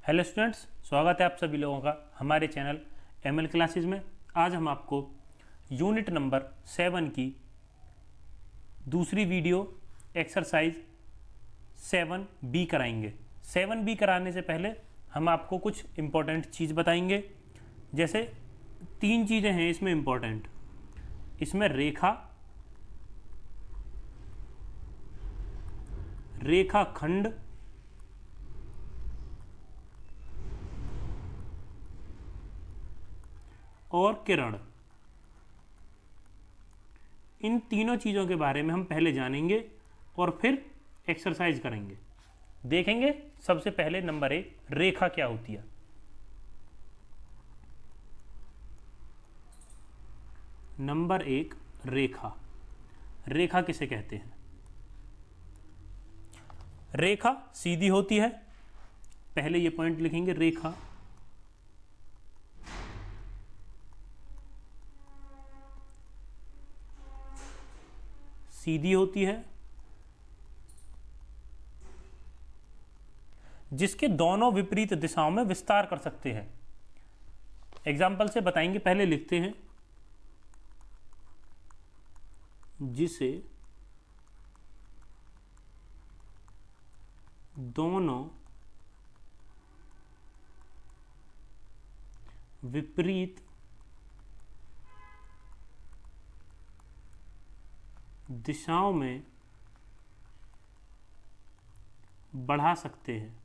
Hello students, स्वागत है आप सभी लोगों का हमारे चैनल एमएल क्लासेस में। आज हम आपको यूनिट नंबर 7 की दूसरी वीडियो एक्सरसाइज 7B कराएंगे। 7B कराने से पहले हम आपको कुछ इम्पोर्टेंट चीज़ बताएंगे। जैसे 3 चीज़ें हैं इसमें इम्पोर्टेंट। इसमें रेखाखंड और किरण, इन तीनों चीज़ों के बारे में हम पहले जानेंगे और फिर एक्सरसाइज करेंगे। देखेंगे सबसे पहले नंबर 1, रेखा क्या होती है। नंबर 1, रेखा किसे कहते हैं। रेखा सीधी होती है, पहले ये पॉइंट लिखेंगे। रेखा सीधी होती है जिसके दोनों विपरीत दिशाओं में विस्तार कर सकते हैं। एग्जाम्पल से बताएंगे, पहले लिखते हैं। जिसे दोनों विपरीत दिशाओं में बढ़ा सकते हैं।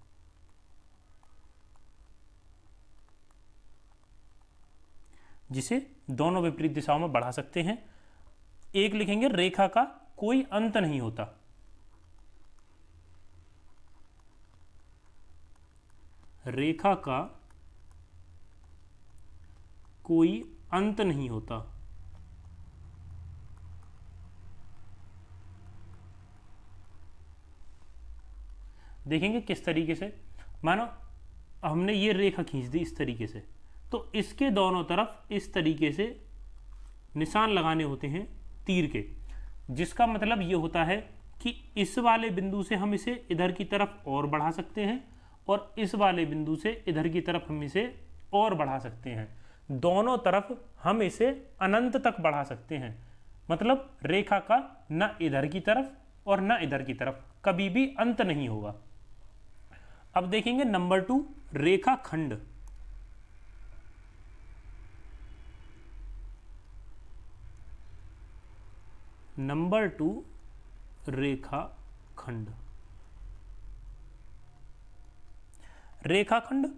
जिसे दोनों विपरीत दिशाओं में बढ़ा सकते हैं। एक लिखेंगे, रेखा का कोई अंत नहीं होता। रेखा का कोई अंत नहीं होता। देखेंगे किस तरीके से। मानो हमने ये रेखा खींच दी इस तरीके से, तो इसके दोनों तरफ इस तरीके से निशान लगाने होते हैं तीर के, जिसका मतलब ये होता है कि इस वाले बिंदु से हम इसे इधर की तरफ और बढ़ा सकते हैं और इस वाले बिंदु से इधर की तरफ हम इसे और बढ़ा सकते हैं। दोनों तरफ हम इसे अनंत तक बढ़ा सकते हैं। मतलब रेखा का न इधर की तरफ और न इधर की तरफ कभी भी अंत नहीं होगा। अब देखेंगे नंबर 2, रेखाखंड। नंबर 2, रेखाखंड। रेखाखंड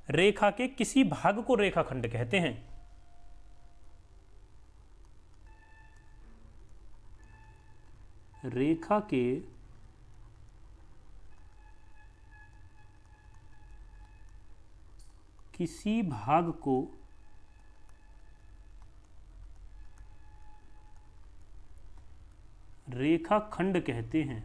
रेखा के किसी भाग को रेखाखंड कहते हैं। रेखा के किसी भाग को रेखाखंड कहते हैं।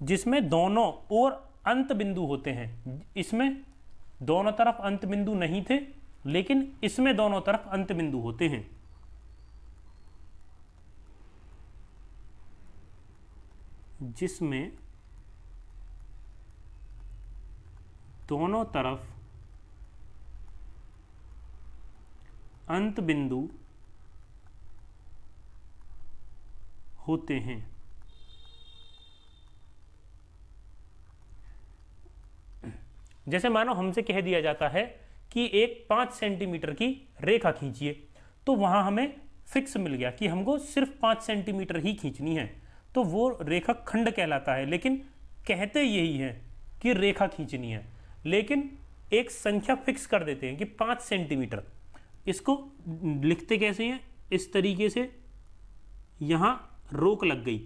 जिसमें दोनों ओर अंत बिंदु होते हैं। इसमें दोनों तरफ अंत बिंदु नहीं थे, लेकिन इसमें दोनों तरफ अंत बिंदु होते हैं। जिसमें दोनों तरफ अंत बिंदु होते हैं। जैसे मानो हमसे कह दिया जाता है कि एक 5 सेंटीमीटर की रेखा खींचिए, तो वहां हमें फिक्स मिल गया कि हमको सिर्फ 5 सेंटीमीटर ही खींचनी है, तो वो रेखा खंड कहलाता है। लेकिन कहते यही है कि रेखा खींचनी है, लेकिन एक संख्या फिक्स कर देते हैं कि 5 सेंटीमीटर। इसको लिखते कैसे हैं, इस तरीके से। यहां रोक लग गई,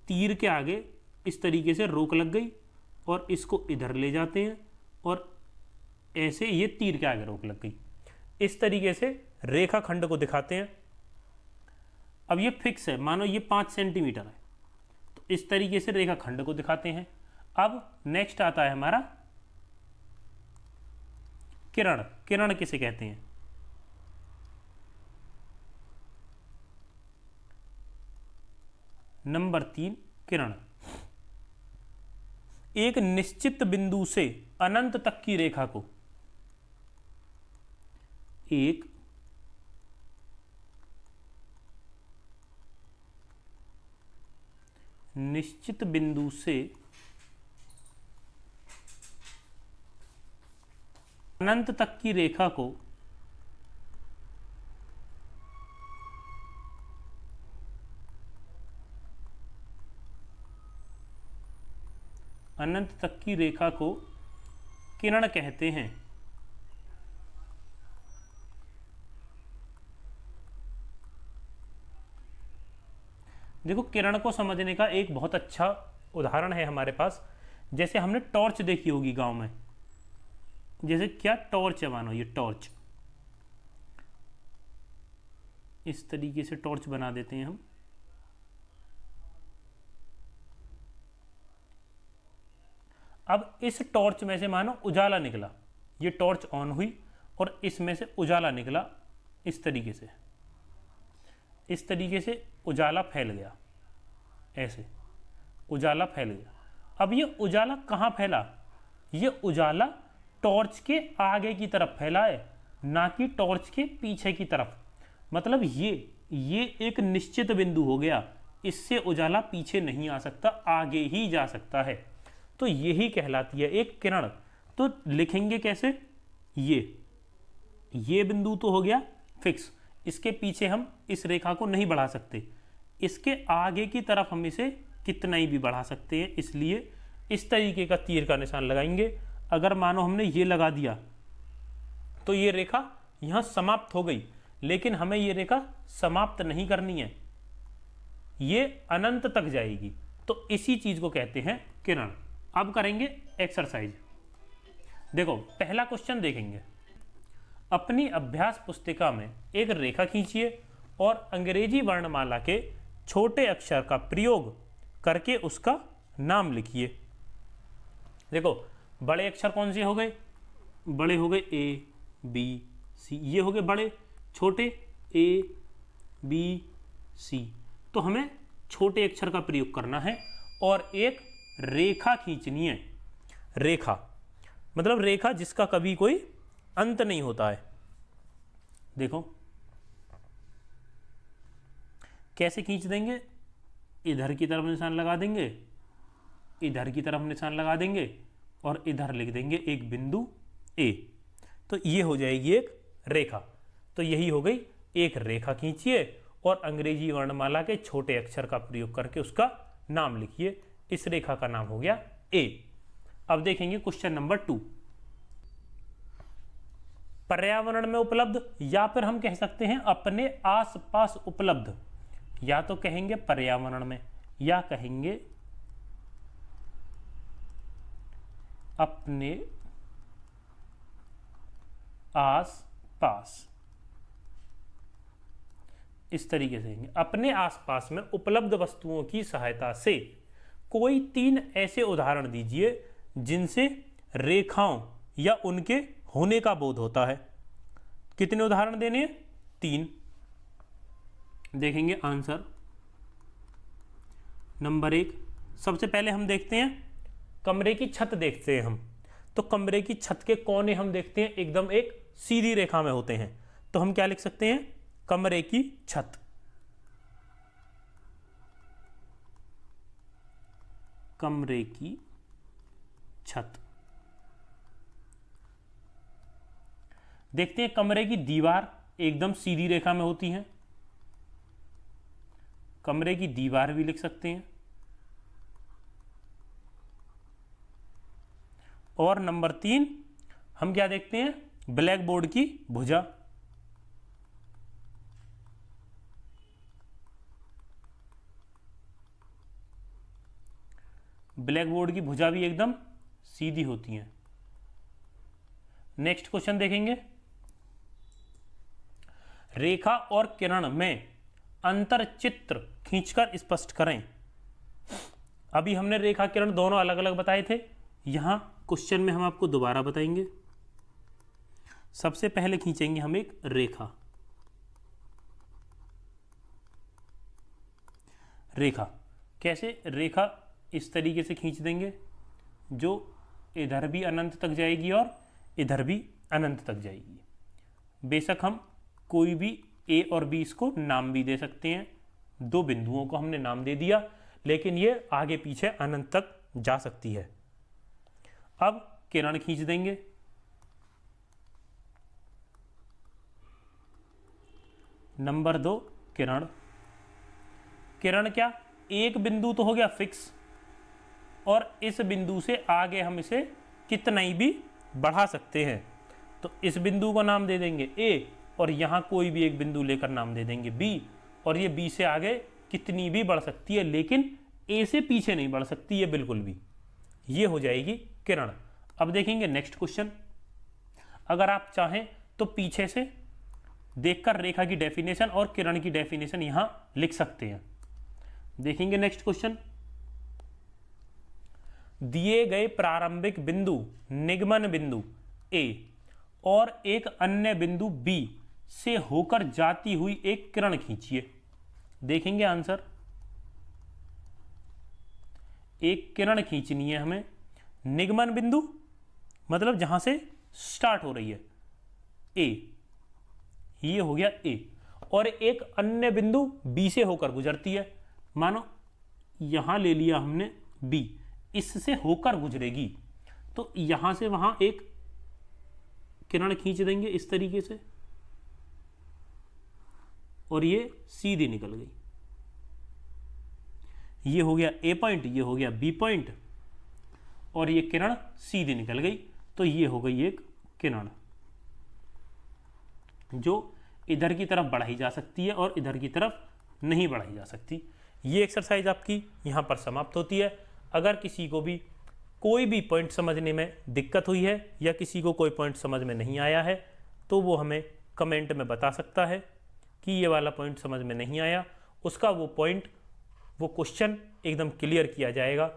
तीर के आगे इस तरीके से रोक लग गई और इसको इधर ले जाते हैं और ऐसे ये तीर के आगे रोक लग गई। इस तरीके से रेखाखंड को दिखाते हैं। अब ये फिक्स है, मानो ये 5 सेंटीमीटर है, तो इस तरीके से रेखाखंड को दिखाते हैं। अब नेक्स्ट आता है हमारा किरण। किरण किसे कहते हैं। नंबर 3 किरण। एक निश्चित बिंदु से अनंत तक की रेखा को, एक निश्चित बिंदु से अनंत तक की रेखा को अनंत तक की रेखा को किरण कहते हैं। देखो, किरण को समझने का एक बहुत अच्छा उदाहरण है हमारे पास। जैसे हमने टॉर्च देखी होगी गांव में, जैसे क्या टॉर्च है, मानो ये टॉर्च, इस तरीके से टॉर्च बना देते हैं हम। अब इस टॉर्च में से मानो उजाला निकला, ये टॉर्च ऑन हुई और इसमें से उजाला निकला, इस तरीके से, इस तरीके से उजाला फैल गया, ऐसे उजाला फैल गया। अब ये उजाला कहाँ फैला? ये उजाला टॉर्च के आगे की तरफ फैला है, ना कि टॉर्च के पीछे की तरफ। मतलब ये एक निश्चित बिंदु हो गया, इससे उजाला पीछे नहीं आ सकता, आगे ही जा सकता है। तो यही कहलाती है एक किरण। तो लिखेंगे कैसे? ये बिंदु तो हो गया फिक्स, इसके पीछे हम इस रेखा को नहीं बढ़ा सकते, इसके आगे की तरफ हम इसे कितना ही भी बढ़ा सकते हैं, इसलिए इस तरीके का तीर का निशान लगाएंगे। अगर मानो हमने ये लगा दिया तो ये रेखा यहाँ समाप्त हो गई, लेकिन हमें ये रेखा समाप्त नहीं करनी है, ये अनंत तक जाएगी। तो इसी चीज को कहते हैं किरण। अब करेंगे एक्सरसाइज। देखो, पहला क्वेश्चन देखेंगे। अपनी अभ्यास पुस्तिका में एक रेखा खींचिए और अंग्रेजी वर्णमाला के छोटे अक्षर का प्रयोग करके उसका नाम लिखिए। देखो, बड़े अक्षर कौन से हो गए? बड़े हो गए ए बी सी, ये हो गए बड़े। छोटे ए बी सी। तो हमें छोटे अक्षर का प्रयोग करना है और एक रेखा खींचनी है। रेखा मतलब रेखा जिसका कभी कोई अंत नहीं होता है। देखो कैसे खींच देंगे? इधर की तरफ निशान लगा देंगे, इधर की तरफ निशान लगा देंगे और इधर लिख देंगे एक बिंदु ए। तो ये हो जाएगी एक रेखा। तो यही हो गई एक रेखा। खींचिए और अंग्रेजी वर्णमाला के छोटे अक्षर का प्रयोग करके उसका नाम लिखिए। इस रेखा का नाम हो गया ए। अब देखेंगे क्वेश्चन नंबर 2। पर्यावरण में उपलब्ध, या फिर हम कह सकते हैं अपने आसपास उपलब्ध। या तो कहेंगे पर्यावरण में, या कहेंगे अपने आसपास। इस तरीके से कहेंगे अपने आसपास में उपलब्ध वस्तुओं की सहायता से कोई 3 ऐसे उदाहरण दीजिए जिनसे रेखाओं या उनके होने का बोध होता है। कितने उदाहरण देने हैं? 3। देखेंगे आंसर। नंबर 1, सबसे पहले हम देखते हैं कमरे की छत देखते हैं हम। तो कमरे की छत के कोने हम देखते हैं एकदम एक सीधी रेखा में होते हैं। तो हम क्या लिख सकते हैं? कमरे की छत। कमरे की छत। देखते हैं कमरे की दीवार एकदम सीधी रेखा में होती है। कमरे की दीवार भी लिख सकते हैं। और नंबर 3 हम क्या देखते हैं? ब्लैक बोर्ड की भुजा। ब्लैक बोर्ड की भुजा भी एकदम सीधी होती है। नेक्स्ट क्वेश्चन देखेंगे। रेखा और किरण में अंतर चित्र खींचकर स्पष्ट करें। अभी हमने रेखा किरण दोनों अलग अलग बताए थे, यहां क्वेश्चन में हम आपको दोबारा बताएंगे। सबसे पहले खींचेंगे हम एक रेखा। रेखा कैसे? रेखा इस तरीके से खींच देंगे जो इधर भी अनंत तक जाएगी और इधर भी अनंत तक जाएगी। बेशक हम कोई भी ए और बी इसको नाम भी दे सकते हैं, दो बिंदुओं को हमने नाम दे दिया, लेकिन ये आगे पीछे अनंत तक जा सकती है। अब किरण खींच देंगे, नंबर 2 किरण। किरण क्या? एक बिंदु तो हो गया फिक्स, और इस बिंदु से आगे हम इसे कितना ही भी बढ़ा सकते हैं। तो इस बिंदु को नाम दे देंगे ए, और यहाँ कोई भी एक बिंदु लेकर नाम दे देंगे बी, और ये बी से आगे कितनी भी बढ़ सकती है, लेकिन ए से पीछे नहीं बढ़ सकती है बिल्कुल भी। ये हो जाएगी किरण। अब देखेंगे नेक्स्ट क्वेश्चन। अगर आप चाहें तो पीछे से देखकर रेखा की डेफिनेशन और किरण की डेफिनेशन यहां लिख सकते हैं। देखेंगे नेक्स्ट क्वेश्चन। दिए गए प्रारंभिक बिंदु निगमन बिंदु ए और एक अन्य बिंदु बी से होकर जाती हुई एक किरण खींचिए। देखेंगे आंसर। एक किरण खींचनी है हमें, निगमन बिंदु मतलब जहां से स्टार्ट हो रही है ए, ये हो गया ए, और एक अन्य बिंदु बी से होकर गुजरती है। मानो यहां ले लिया हमने बी, इससे होकर गुजरेगी, तो यहां से वहां एक किरण खींच देंगे इस तरीके से, और ये सीधी निकल गई। ये हो गया ए पॉइंट, ये हो गया बी पॉइंट, और ये किरण सीधी निकल गई। तो ये हो गई एक किरण जो इधर की तरफ बढ़ाई जा सकती है और इधर की तरफ नहीं बढ़ाई जा सकती। ये एक्सरसाइज आपकी यहाँ पर समाप्त होती है। अगर किसी को भी कोई भी पॉइंट समझने में दिक्कत हुई है या किसी को कोई पॉइंट समझ में नहीं आया है, तो वो हमें कमेंट में बता सकता है कि ये वाला पॉइंट समझ में नहीं आया। उसका वो क्वेश्चन एकदम क्लियर किया जाएगा।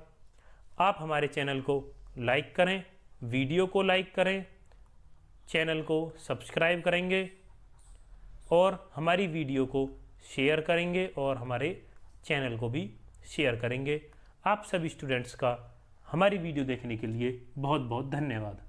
आप हमारे चैनल को लाइक करें, वीडियो को लाइक करें, चैनल को सब्सक्राइब करेंगे और हमारी वीडियो को शेयर करेंगे और हमारे चैनल को भी शेयर करेंगे। आप सभी स्टूडेंट्स का हमारी वीडियो देखने के लिए बहुत बहुत धन्यवाद।